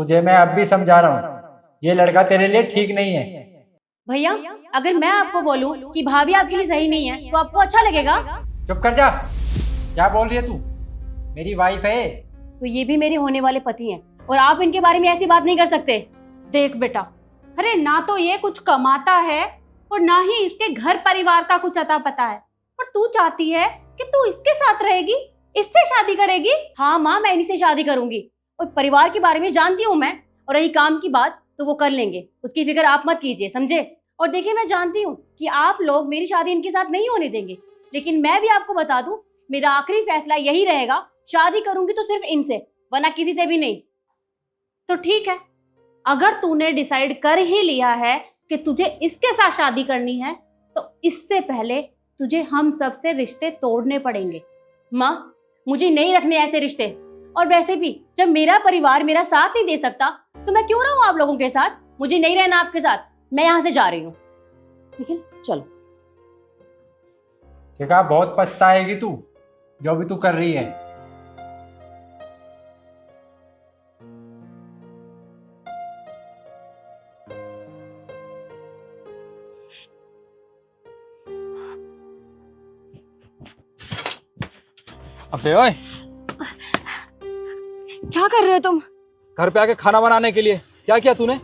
तुझे मैं अब भी समझा रहा हूँ, ये लड़का तेरे लिए ठीक नहीं है। भैया, अगर मैं आपको बोलूं कि भाभी आपके लिए सही नहीं है तो आपको अच्छा लगेगा? चुप कर जा। क्या बोल रही है तू? मेरी वाइफ है। तो ये भी मेरे होने वाले पति हैं और आप इनके बारे में ऐसी बात नहीं कर सकते। देख बेटा, अरे ना तो ये कुछ कमाता है और ना ही इसके घर परिवार का कुछ अता पता है, और तू चाहती है कि तू इसके साथ रहेगी, इससे शादी करेगी? हाँ माँ, मैं इन्हीं से शादी करूंगी और परिवार के बारे में जानती हूँ मैं। और रही काम की बात तो वो कर लेंगे, उसकी फिक्र आप मत कीजिए, समझे? और देखिए, मैं जानती हूँ कि आप लोग मेरी शादी इनके साथ नहीं होने देंगे, लेकिन मैं भी आपको बता दूं, मेरा आखिरी फैसला यही रहेगा, शादी करूंगी तो सिर्फ इनसे, वरना किसी से भी नहीं। तो ठीक है, अगर तूने डिसाइड कर ही लिया है कि तुझे इसके साथ शादी करनी है, तो इससे पहले तुझे हम सब से रिश्ते तोड़ने पड़ेंगे। माँ, मुझे नहीं रखने ऐसे रिश्ते, और वैसे भी जब मेरा परिवार मेरा साथ नहीं दे सकता तो मैं क्यों रहूं आप लोगों के साथ? मुझे नहीं रहना आपके साथ, मैं यहाँ से जा रही हूँ। निखिल चलो। शिखा, बहुत पछताएगी तू जो भी तू कर रही है। अबे ओए, क्या कर रहे हो तुम? घर पे आके खाना बनाने के लिए क्या किया तूने?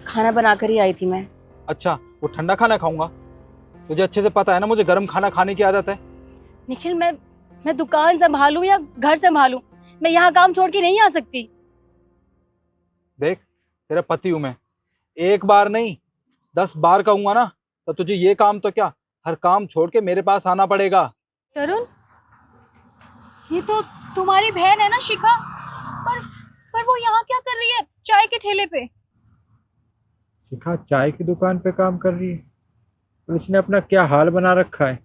खाना बनाकर ही आई थी मैं। अच्छा, वो ठंडा खाना खाऊंगा? तुझे अच्छे से पता है ना मुझे गर्म खाना खाने की आदत है। निखिल, मैं दुकान संभालूं या घर संभालूं, मैं यहाँ काम छोड़ के नहीं आ सकती। देख, तेरा पति हूं मैं, एक बार नहीं 10 बार कहूंगा ना तो तुझे ये काम तो क्या, हर काम छोड़ के मेरे पास आना पड़ेगा। तरुण, ये तो तुम्हारी बहन है ना शिखा, पर वो यहाँ क्या कर रही है चाय के ठेले पे? शिखा चाय की दुकान पे काम कर रही है, और इसने अपना क्या हाल बना रखा है।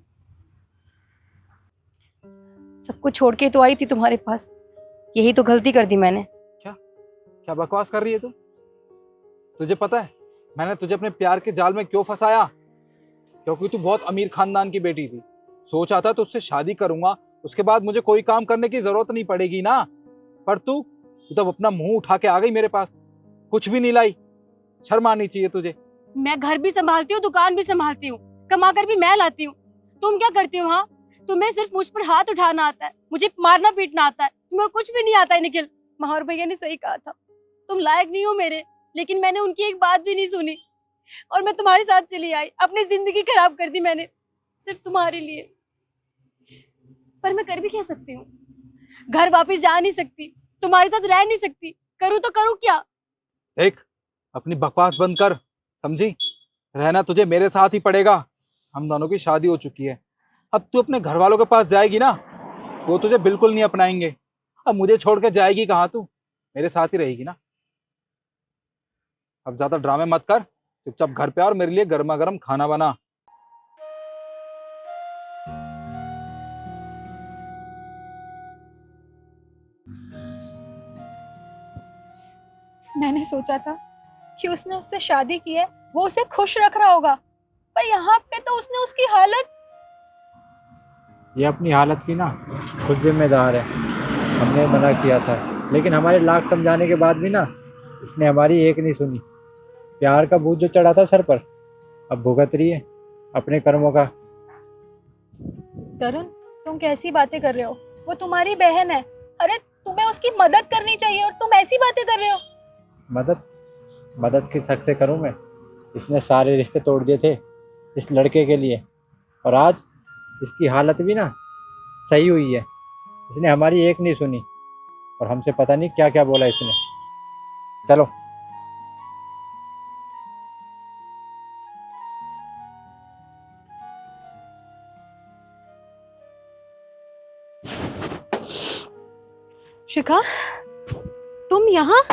सब कुछ छोड़ के तो आई थी तुम्हारे पास, यही तो गलती कर दी मैंने। क्या बकवास कर रही है तू? तुझे पता है मैंने तुझे अपने प्यार के जाल में क्यों फंसाया? क्योंकि तू बहुत अमीर खानदान की बेटी थी। सोचा था तुझसे शादी करूंगा, उसके बाद मुझे कोई काम करने की जरूरत नहीं पड़ेगी ना। पर तू तब अपना मुंह उठा के आ गई मेरे पास, कुछ भी नहीं लाई। शर्म आनी चाहिए तुझे। मैं घर भी संभालती हूँ, दुकान भी संभालती हूँ, कमा कर भी मैं लाती हूँ। तुम क्या करती हो? हाँ, तुम्हें सिर्फ मुझ पर हाथ उठाना आता है, मुझे मारना पीटना आता है, तुम्हें और कुछ भी नहीं आता है। निखिल, माहौर भैया ने सही कहा था, तुम लायक नहीं हो मेरे, लेकिन मैंने उनकी एक बात भी नहीं सुनी और मैं तुम्हारे साथ चली आई। अपनी जिंदगी खराब कर दी मैंने सिर्फ तुम्हारे लिए। पर मैं कर भी क्या सकती हूँ? घर वापस जा नहीं सकती, तुम्हारे साथ रह नहीं सकती, करूँ तो करूँ क्या? देख, अपनी बकवास बंद कर, समझी? रहना तुझे मेरे साथ ही पड़ेगा। हम दोनों की शादी हो चुकी है। अब तू अपने घर वालों के पास जाएगी ना, वो तुझे बिल्कुल नहीं अपनाएंगे। अब मुझे छोड़ के जाएगी कहाँ तू? मेरे साथ ही रहेगी ना। अब ज्यादा ड्रामे मत कर, चुपचाप घर पे आ और मेरे लिए गर्मा गर्म खाना बना। मैंने सोचा था कि उसने उससे शादी की है, वो उसे खुश रख रहा होगा, पर यहाँ पे तो उसने उसकी हालत। ये अपनी हालत की ना खुद जिम्मेदार है। हमने मना किया था, लेकिन हमारे लाख समझाने के बाद भी ना इसने हमारी एक नहीं सुनी। प्यार का बोझ जो चढ़ा था सर पर, अब भुगत रही है अपने कर्मों का। तरुण, तुम कैसी बातें कर रहे हो? वो तुम्हारी बहन है, अरे तुम्हें उसकी मदद करनी चाहिए और तुम ऐसी बातें कर रहे हो। मदद मदद किस हक से करूं मैं? इसने सारे रिश्ते तोड़ दिए थे इस लड़के के लिए, और आज इसकी हालत भी ना सही हुई है। इसने हमारी एक नहीं सुनी और हमसे पता नहीं क्या क्या बोला इसने। चलो। शिखा, तुम यहाँ?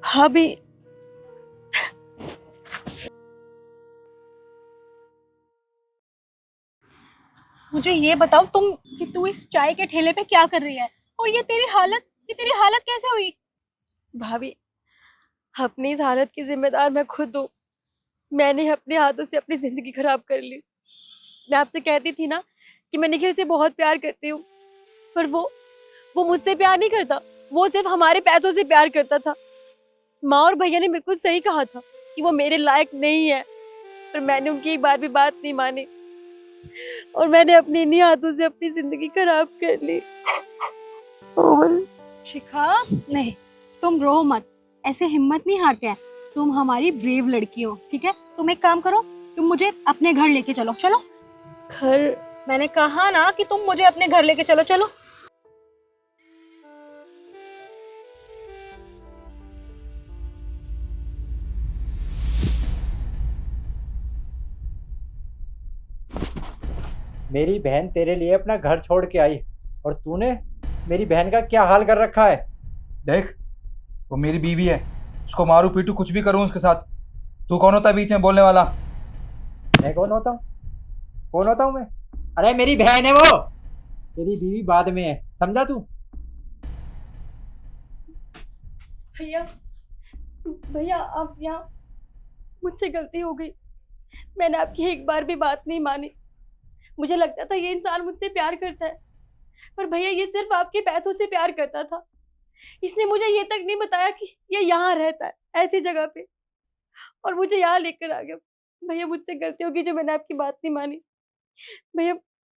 भाभी, मुझे ये बताओ कि तू इस चाय के ठेले पे क्या कर रही है, और ये तेरी हालत कैसे हुई? भाभी, अपनी इस हालत की जिम्मेदार मैं खुद हूँ। मैंने अपने हाथों से अपनी जिंदगी खराब कर ली। मैं आपसे कहती थी ना कि मैं निखिल से बहुत प्यार करती हूँ, पर वो मुझसे प्यार नहीं करता, वो सिर्फ हमारे पैसों से प्यार करता था। माँ और भैया ने बिल्कुल सही कहा था कि वो मेरे लायक नहीं है, पर मैंने उनकी एक बार भी बात नहीं मानी और मैंने अपने इन्हीं हाथों से अपनी जिंदगी खराब कर ली। शिखा, नहीं, तुम रो मत, ऐसे हिम्मत नहीं हारते हैं। तुम हमारी ब्रेव लड़की हो, ठीक है। तुम एक काम करो, तुम मुझे अपने घर लेके चलो। चलो घर? मैंने कहा ना कि तुम मुझे अपने घर लेके चलो। चलो। मेरी बहन तेरे लिए अपना घर छोड़ के आई और तूने मेरी बहन का क्या हाल कर रखा है। देख, वो मेरी बीवी है, उसको मारूं पीटूं कुछ भी करूं उसके साथ। तू कौन होता है बीच में बोलने वाला? मैं कौन होता हूँ? कौन होता हूँ मैं? अरे मेरी बहन है वो, तेरी बीवी बाद में है, समझा तू? भैया, भैया आप यहाँ, मुझसे गलती हो गई। मैंने आपकी एक बार भी बात नहीं मानी। मुझे लगता था ये इंसान मुझसे प्यार करता है, पर भैया ये सिर्फ आपके पैसों से प्यार करता था। इसने मुझे ये तक नहीं बताया कि ये यहाँ रहता है ऐसी जगह पे, और मुझे यहाँ लेकर आ गया। भैया मुझसे गलती होगी जो मैंने आपकी बात नहीं मानी। भैया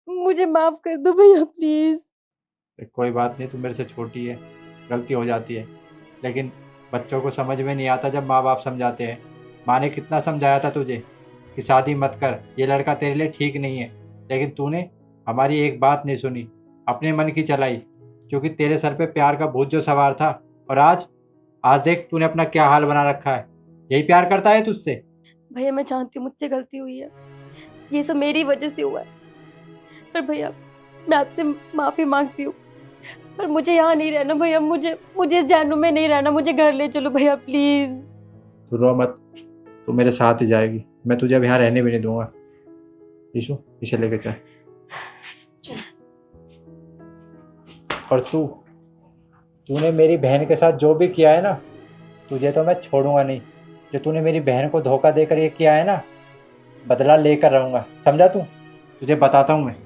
मुझे माफ कर दो भैया, प्लीज। कोई बात नहीं, तू मेरे से छोटी है, गलती हो जाती है, लेकिन बच्चों को समझ में नहीं आता जब माँ बाप समझाते हैं। माँ ने कितना समझाया था तुझे कि शादी मत कर, ये लड़का तेरे लिए ठीक नहीं है, लेकिन तूने हमारी एक बात नहीं सुनी, अपने मन की चलाई, क्योंकि तेरे सर पे प्यार का भूत जो सवार था। और आज आज देख तूने अपना क्या हाल बना रखा है। यही प्यार करता है तुझसे? भैया मैं जानती हूँ मुझसे गलती हुई है, ये सब मेरी वजह से हुआ है, पर भैया मैं आपसे माफी मांगती हूँ। पर मुझे यहाँ नहीं रहना भैया, मुझे इस जानू में नहीं रहना, मुझे घर ले चलो भैया प्लीज। तू रो मत, तू मेरे साथ ही जाएगी, मैं तुझे अब यहाँ रहने भी नहीं दूंगा। ईशु इसे लेके चल। और तूने मेरी बहन के साथ जो भी किया है ना, तुझे तो मैं छोड़ूंगा नहीं। जो तूने मेरी बहन को धोखा देकर ये किया है ना, बदला लेकर रहूंगा, समझा तू? तुझे बताता हूँ मैं।